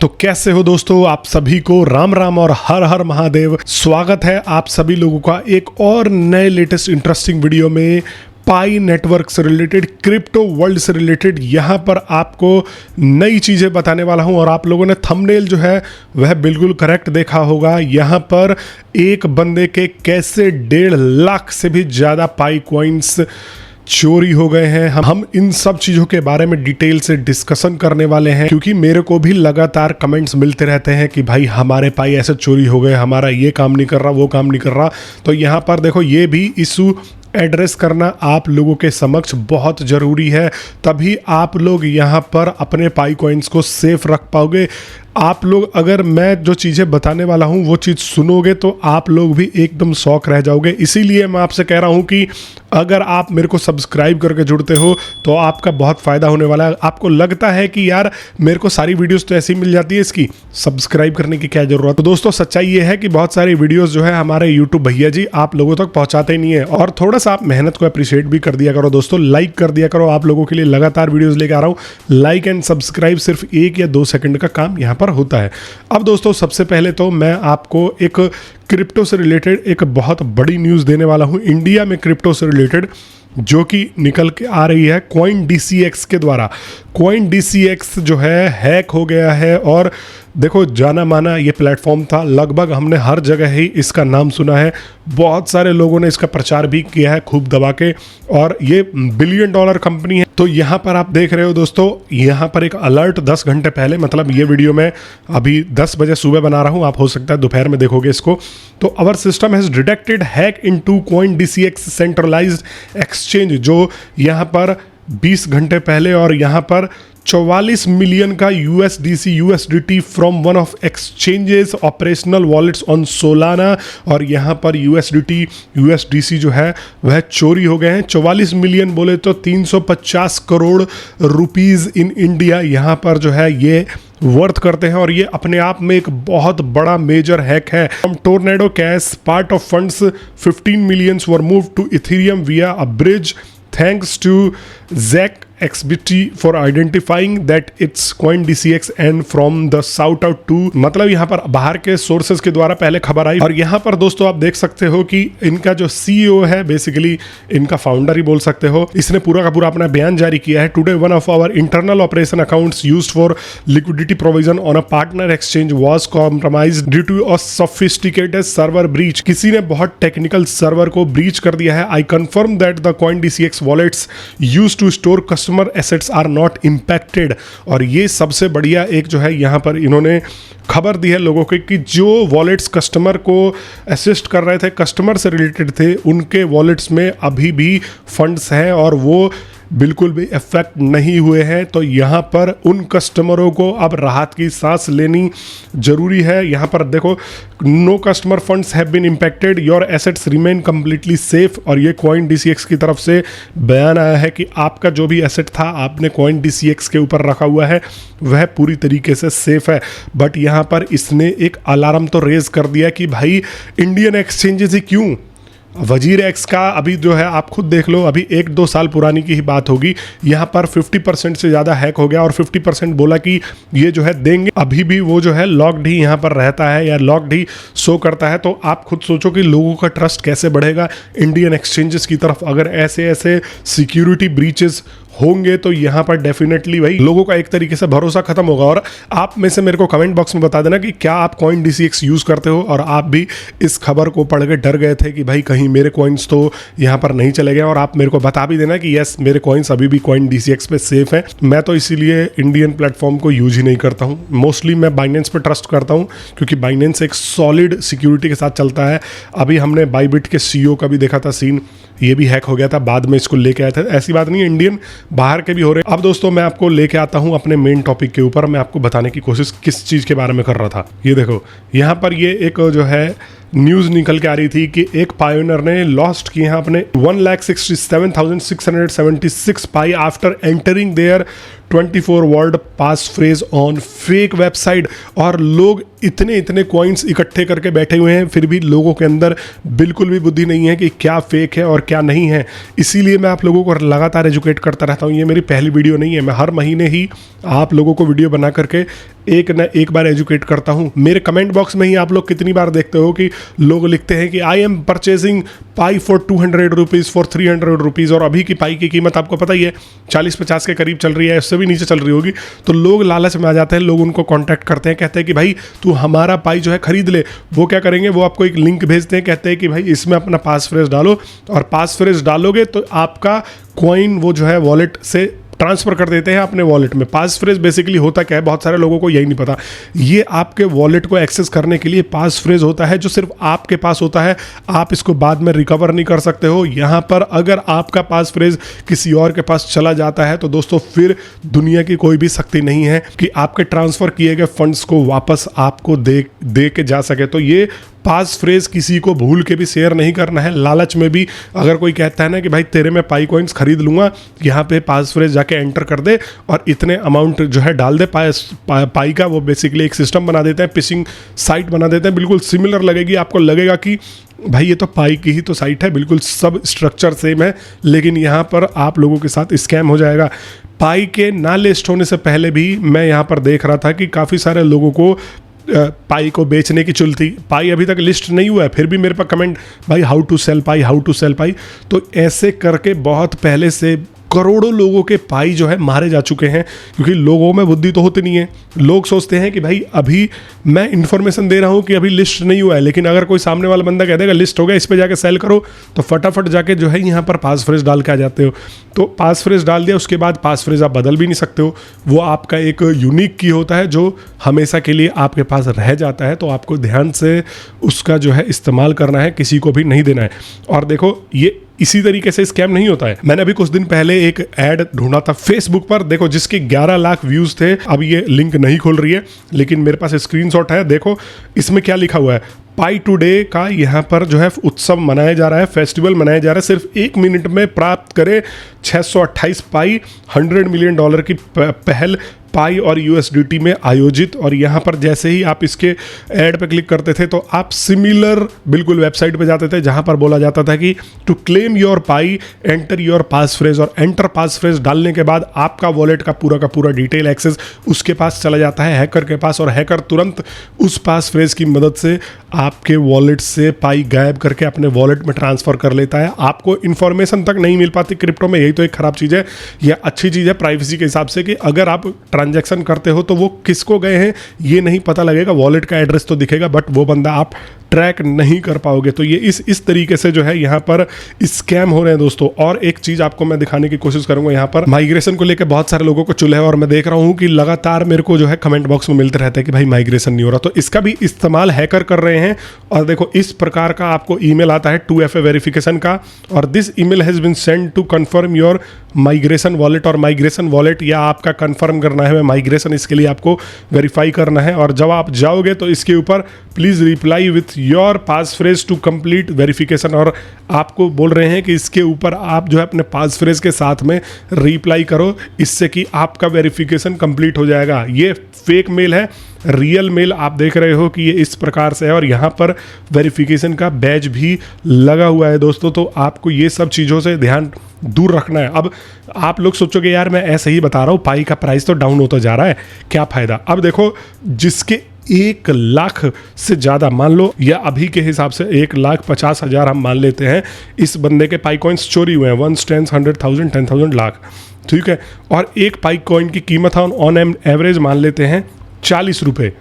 तो कैसे हो दोस्तों, आप सभी को राम राम और हर हर महादेव। स्वागत है आप सभी लोगों का एक और नए लेटेस्ट इंटरेस्टिंग वीडियो में। पाई नेटवर्क से रिलेटेड, क्रिप्टो वर्ल्ड से रिलेटेड यहाँ पर आपको नई चीज़ें बताने वाला हूँ। और आप लोगों ने थंबनेल जो है वह बिल्कुल करेक्ट देखा होगा। यहाँ पर एक बंदे के कैसे 1.5 लाख से भी ज़्यादा पाई कॉइन्स चोरी हो गए हैं। हम इन सब चीज़ों के बारे में डिटेल से डिस्कशन करने वाले हैं, क्योंकि मेरे को भी लगातार कमेंट्स मिलते रहते हैं कि भाई हमारे पाई ऐसे चोरी हो गए, हमारा ये काम नहीं कर रहा, वो काम नहीं कर रहा। तो यहाँ पर देखो, ये भी इशू एड्रेस करना आप लोगों के समक्ष बहुत ज़रूरी है, तभी आप लोग यहाँ पर अपने पाई कॉइन्स को सेफ रख पाओगे। आप लोग अगर मैं जो चीज़ें बताने वाला हूँ वो चीज़ सुनोगे तो आप लोग भी एकदम शॉक रह जाओगे। इसीलिए मैं आपसे कह रहा हूँ कि अगर आप मेरे को सब्सक्राइब करके जुड़ते हो तो आपका बहुत फ़ायदा होने वाला है। आपको लगता है कि यार मेरे को सारी वीडियोस तो ऐसी ही मिल जाती है, इसकी सब्सक्राइब करने की क्या ज़रूरत। तो दोस्तों सच्चाई ये है कि बहुत सारी वीडियोज़ जो है हमारे यूट्यूब भैया जी आप लोगों तक पहुँचाते नहीं है। और थोड़ा सा आप मेहनत को अप्रिशिएट भी कर दिया करो दोस्तों, लाइक कर दिया करो। आप लोगों के लिए लगातार वीडियोज़ लेकर आ रहा हूँ। लाइक एंड सब्सक्राइब सिर्फ 1 या 2 सेकंड का काम यहाँ पर होता है। अब दोस्तों सबसे पहले तो मैं आपको एक क्रिप्टो से रिलेटेड एक बहुत बड़ी न्यूज़ देने वाला हूं। इंडिया में क्रिप्टो से रिलेटेड जो कि निकल के आ रही है CoinDCX के द्वारा। CoinDCX जो है हैक हो गया है। और देखो, जाना माना ये प्लेटफॉर्म था, लगभग हमने हर जगह ही इसका नाम सुना है। बहुत सारे लोगों ने इसका प्रचार भी किया है खूब दबा के, और ये $1 बिलियन कंपनी है। तो यहाँ पर आप देख रहे हो दोस्तों, यहाँ पर एक अलर्ट 10 घंटे पहले, मतलब ये वीडियो मैं अभी 10 बजे सुबह बना रहा हूँ, आप हो सकता है दोपहर में देखोगे इसको। तो our system has detected hack into CoinDCX centralised exchange, जो यहाँ पर 20 घंटे पहले, और यहाँ पर 44 मिलियन का USDT from one of exchanges operational wallets on Solana. और यहाँ पर USDC जो है वह चोरी हो गए हैं। 44 मिलियन बोले तो 350 करोड़ रुपीस इन इंडिया यहाँ पर जो है ये वर्थ करते हैं। और ये अपने आप में एक बहुत बड़ा मेजर हैक है। Tornado Cash part of funds 15 millions were move to Ethereum via a bridge thanks to Zach XBT for identifying that it's CoinDCX and from the shout out to, मतलब यहाँ पर बाहर के सोर्सेज के द्वारा पहले खबर आई। और यहाँ पर दोस्तों आप देख सकते हो कि इनका जो CEO है, बेसिकली इनका फाउंडर ही बोल सकते हो, इसने पूरा का पूरा अपना बयान जारी किया है। Today one of our internal operation accounts used for liquidity provision on a partner exchange was compromised due to a sophisticated server breach. किसी ने बहुत टेक्निकल सर्वर को ब्रीच कर दिया है। I confirm that the CoinDCX wallets used to store customer assets are not impacted. और ये सबसे बढ़िया एक जो है यहाँ पर इन्होंने खबर दी है लोगों को कि जो वॉलेट्स कस्टमर को असिस्ट कर रहे थे, कस्टमर से रिलेटेड थे, उनके वॉलेट्स में अभी भी फंड्स हैं और वो बिल्कुल भी इफेक्ट नहीं हुए हैं। तो यहाँ पर उन कस्टमरों को अब राहत की सांस लेनी जरूरी है। यहाँ पर देखो, no customer funds have been impacted, your assets remain completely safe. और ये CoinDCX की तरफ से बयान आया है कि आपका जो भी एसेट था आपने CoinDCX के ऊपर रखा हुआ है वह पूरी तरीके से सेफ है। बट यहाँ पर इसने एक अलार्म तो रेज कर दिया कि भाई इंडियन एक्सचेंजेस ही क्यों। वजीर एक्स का अभी जो है आप खुद देख लो, अभी 1-2 साल पुरानी की ही बात होगी, यहाँ पर 50% से ज़्यादा हैक हो गया। और 50% बोला कि ये जो है देंगे, अभी भी वो जो है लॉक्ड ही यहाँ पर रहता है या लॉक्ड ही शो करता है। तो आप खुद सोचो कि लोगों का ट्रस्ट कैसे बढ़ेगा इंडियन एक्सचेंजेस की तरफ अगर ऐसे ऐसे सिक्योरिटी ब्रीचेस होंगे। तो यहाँ पर डेफिनेटली भाई लोगों का एक तरीके से भरोसा खत्म होगा। और आप में से मेरे को कमेंट बॉक्स में बता देना कि क्या आप CoinDCX यूज़ करते हो और आप भी इस खबर को पढ़ के डर गए थे कि भाई कहीं मेरे कॉइन्स तो यहाँ पर नहीं चले गए। और आप मेरे को बता भी देना कि यस, मेरे कॉइन्स अभी भी CoinDCX पे सेफ हैं। मैं तो इसीलिए इंडियन प्लेटफॉर्म को यूज ही नहीं करता हूँ। मोस्टली मैं बाइनेंस पे ट्रस्ट करता हूँ, क्योंकि बाइनेंस एक सॉलिड सिक्योरिटी के साथ चलता है। अभी हमने बाइबिट के CEO का भी देखा था सीन, ये भी हैक हो गया था, बाद में इसको लेके आए थे। ऐसी बात नहीं है, इंडियन बाहर के भी हो रहे। अब दोस्तों मैं आपको लेके आता हूं अपने मेन टॉपिक के ऊपर। मैं आपको बताने की कोशिश किस चीज़ के बारे में कर रहा था। ये देखो, यहाँ पर ये एक जो है न्यूज़ निकल के आ रही थी कि एक पायोनियर ने लॉस्ट किए हैं अपने 1,67,676 Pi after entering their 24 word passphrase on fake website. और लोग इतने कॉइन्स इकट्ठे करके बैठे हुए हैं, फिर भी लोगों के अंदर बिल्कुल भी बुद्धि नहीं है कि क्या फेक है और क्या नहीं है। इसीलिए मैं आप लोगों को लगातार एजुकेट करता रहता हूँ। ये मेरी पहली वीडियो नहीं है, मैं हर महीने ही आप लोगों को वीडियो बना करके एक न एक बार एजुकेट करता हूँ। मेरे कमेंट बॉक्स में ही आप लोग कितनी बार देखते हो कि लोग लिखते हैं कि I am purchasing pi for 200 rupees, for 300 rupees, और अभी की पाई की कीमत आपको पता ही है 40-50 के करीब चल रही है, उससे भी नीचे चल रही होगी। तो लोग लालच में आ जाते हैं, लोग उनको कॉन्टैक्ट करते हैं, कहते हैं कि भाई तू हमारा पाई जो है खरीद ले। वो क्या करेंगे, वो आपको एक लिंक भेजते हैं, कहते हैं कि भाई इसमें अपना पास फ्रेज डालो, और पास फ्रेज डालोगे तो आपका कॉइन वो जो है वॉलेट से ट्रांसफ़र कर देते हैं अपने वॉलेट में। पास फ्रेज बेसिकली होता क्या है, बहुत सारे लोगों को यही नहीं पता। ये आपके वॉलेट को एक्सेस करने के लिए पास फ्रेज होता है जो सिर्फ आपके पास होता है, आप इसको बाद में रिकवर नहीं कर सकते हो। यहाँ पर अगर आपका पास फ्रेज किसी और के पास चला जाता है तो दोस्तों फिर दुनिया की कोई भी शक्ति नहीं है कि आपके ट्रांसफ़र किए गए फंड्स को वापस आपको दे के जा सके। तो ये पास फ्रेज किसी को भूल के भी शेयर नहीं करना है। लालच में भी अगर कोई कहता है ना कि भाई तेरे में पाई कॉइन्स खरीद लूँगा, यहाँ पे पास फ्रेज जाके एंटर कर दे और इतने अमाउंट जो है डाल दे पाई का, वो बेसिकली एक सिस्टम बना देते हैं, फिशिंग साइट बना देते हैं, बिल्कुल सिमिलर लगेगी। आपको लगेगा कि भाई ये तो पाई की ही तो साइट है, बिल्कुल सब स्ट्रक्चर सेम है, लेकिन यहाँ पर आप लोगों के साथ स्कैम हो जाएगा। पाई के ना लिस्ट होने से पहले भी मैं यहाँ पर देख रहा था कि काफ़ी सारे लोगों को पाई को बेचने की चुल थी। पाई अभी तक लिस्ट नहीं हुआ है, फिर भी मेरे पास कमेंट, भाई how to sell Pi, how to sell Pi. तो ऐसे करके बहुत पहले से करोड़ों लोगों के पाई जो है मारे जा चुके हैं, क्योंकि लोगों में बुद्धि तो होती नहीं है। लोग सोचते हैं कि भाई अभी मैं इन्फॉर्मेशन दे रहा हूँ कि अभी लिस्ट नहीं हुआ है, लेकिन अगर कोई सामने वाला बंदा कह देगा लिस्ट हो गया, इस पे जाके सेल करो, तो फटाफट जाके जो है यहाँ पर पास फ्रेज डाल के आ जाते हो। तो पास फ्रेज डाल दिया, उसके बाद पास फ्रेज आप बदल भी नहीं सकते हो, वो आपका एक यूनिक की होता है जो हमेशा के लिए आपके पास रह जाता है। तो आपको ध्यान से उसका जो है इस्तेमाल करना है, किसी को भी नहीं देना है। और देखो ये इसी तरीके से स्कैम नहीं होता है। मैंने अभी कुछ दिन पहले एक ऐड ढूंढा था फेसबुक पर, देखो जिसके 11 लाख व्यूज थे। अब ये लिंक नहीं खोल रही है, लेकिन मेरे पास स्क्रीनशॉट है। देखो इसमें क्या लिखा हुआ है, पाई टुडे का यहाँ पर जो है उत्सव मनाया जा रहा है, फेस्टिवल मनाया जा रहा है। सिर्फ 1 मिनट में प्राप्त करें 628 पाई, $100 मिलियन की पहल पाई और USDT में आयोजित। और यहाँ पर जैसे ही आप इसके ऐड पे क्लिक करते थे तो आप सिमिलर बिल्कुल वेबसाइट पे जाते थे, जहाँ पर बोला जाता था कि to claim your Pi enter your passphrase, और एंटर पास फ्रेज डालने के बाद आपका वॉलेट का पूरा डिटेल एक्सेस उसके पास चला जाता है, हैकर के पास, और हैकर तुरंत उस पास फ्रेज की मदद से आपके वॉलेट से पाई गायब करके अपने वॉलेट में ट्रांसफ़र कर लेता है। आपको इन्फॉर्मेशन तक नहीं मिल पाती क्रिप्टो में, यही तो एक ख़राब चीज़ है। यह अच्छी चीज़ है प्राइवेसी के हिसाब से कि अगर आप ट्रांजैक्शन करते हो तो वो किसको गए हैं ये नहीं पता लगेगा, वॉलेट का एड्रेस तो दिखेगा बट वो बंदा आप ट्रैक नहीं कर पाओगे। तो ये इस तरीके से जो है यहाँ पर स्कैम हो रहे हैं दोस्तों। और एक चीज़ आपको मैं दिखाने की कोशिश करूंगा, यहाँ पर माइग्रेशन को लेकर बहुत सारे लोगों को चुल है, और मैं देख रहा हूँ कि लगातार मेरे को जो है कमेंट बॉक्स में मिलते रहता है कि भाई माइग्रेशन नहीं हो रहा। तो इसका भी इस्तेमाल हैकर कर रहे हैं। और देखो इस प्रकार का आपको ईमेल आता है 2FA वेरिफिकेशन का, और this email has been send to confirm your migration wallet. और माइग्रेशन वॉलेट या आपका कन्फर्म करना है माइग्रेशन, इसके लिए आपको वेरीफाई करना है। और जब आप जाओगे तो इसके ऊपर please reply with your passphrase to complete verification, और आपको बोल रहे हैं कि इसके ऊपर आप जो है अपने पास फ्रेज के साथ में रिप्लाई करो, इससे कि आपका वेरिफिकेशन कंप्लीट हो जाएगा। ये फेक मेल है, रियल मेल आप देख रहे हो कि ये इस प्रकार से है, और यहाँ पर वेरिफिकेशन का बैज भी लगा हुआ है दोस्तों। तो आपको ये सब चीज़ों से ध्यान दूर रखना है। अब आप लोग सोचोगे यार मैं ऐसे ही बता रहा हूँ, पाई का प्राइस तो डाउन होता जा रहा है, क्या फ़ायदा। अब देखो जिसके 1 लाख से ज़्यादा, मान लो, या अभी के हिसाब से 1,50,000 हम मान लेते हैं, इस बंदे के पाई कॉइन्स चोरी हुए हैं, 1, 10, 100,000, 10,000 लाख, ठीक है। और एक पाई कॉइन की कीमत हम ऑन एवरेज मान लेते हैं 40 रुपये।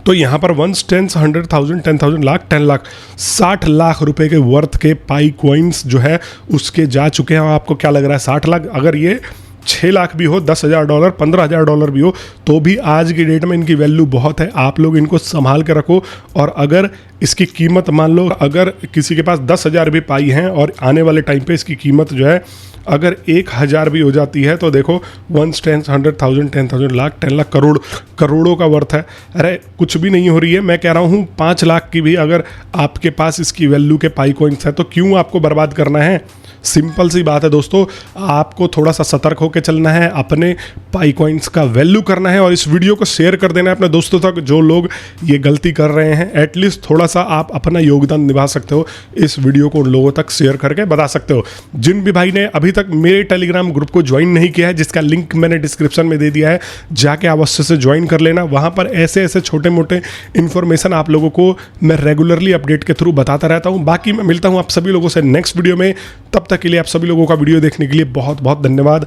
तो यहाँ पर 1, 10, 100,000, 10,000 लाख, 10 लाख, 60 लाख रुपए के वर्थ के पाई कॉइन्स जो है उसके जा चुके हैं। आपको क्या लग रहा है 60 लाख? अगर ये 6 लाख भी हो, $10,000, $15,000 भी हो, तो भी आज की डेट में इनकी वैल्यू बहुत है। आप लोग इनको संभाल के रखो। और अगर इसकी कीमत मान लो, अगर किसी के पास 10,000 भी पाई हैं और आने वाले टाइम पे इसकी कीमत जो है अगर 1,000 भी हो जाती है, तो देखो 1, 10, 100,000, 10,000 लाख, 10 लाख, करोड़ों का वर्थ है। अरे कुछ भी नहीं हो रही है। मैं कह रहा हूँ 5 लाख की भी अगर आपके पास इसकी वैल्यू के पाई कॉइन्स है तो क्यों आपको बर्बाद करना है। सिंपल सी बात है दोस्तों, आपको थोड़ा सा सतर्क होकर चलना है, अपने पाई कॉइन्स का वैल्यू करना है और इस वीडियो को शेयर कर देना है अपने दोस्तों तक जो लोग ये गलती कर रहे हैं। एटलीस्ट थोड़ा सा आप अपना योगदान निभा सकते हो, इस वीडियो को उन लोगों तक शेयर करके बता सकते हो। जिन भी भाई ने अभी तक मेरे टेलीग्राम ग्रुप को ज्वाइन नहीं किया है, जिसका लिंक मैंने डिस्क्रिप्शन में दे दिया है, जाके अवश्य से ज्वाइन कर लेना। वहाँ पर ऐसे ऐसे छोटे मोटे इन्फॉर्मेशन आप लोगों को मैं रेगुलरली अपडेट के थ्रू बताता रहता हूँ। बाकी मैं मिलता हूँ आप सभी लोगों से नेक्स्ट वीडियो में, तब तक के लिए आप सभी लोगों का वीडियो देखने के लिए बहुत बहुत धन्यवाद।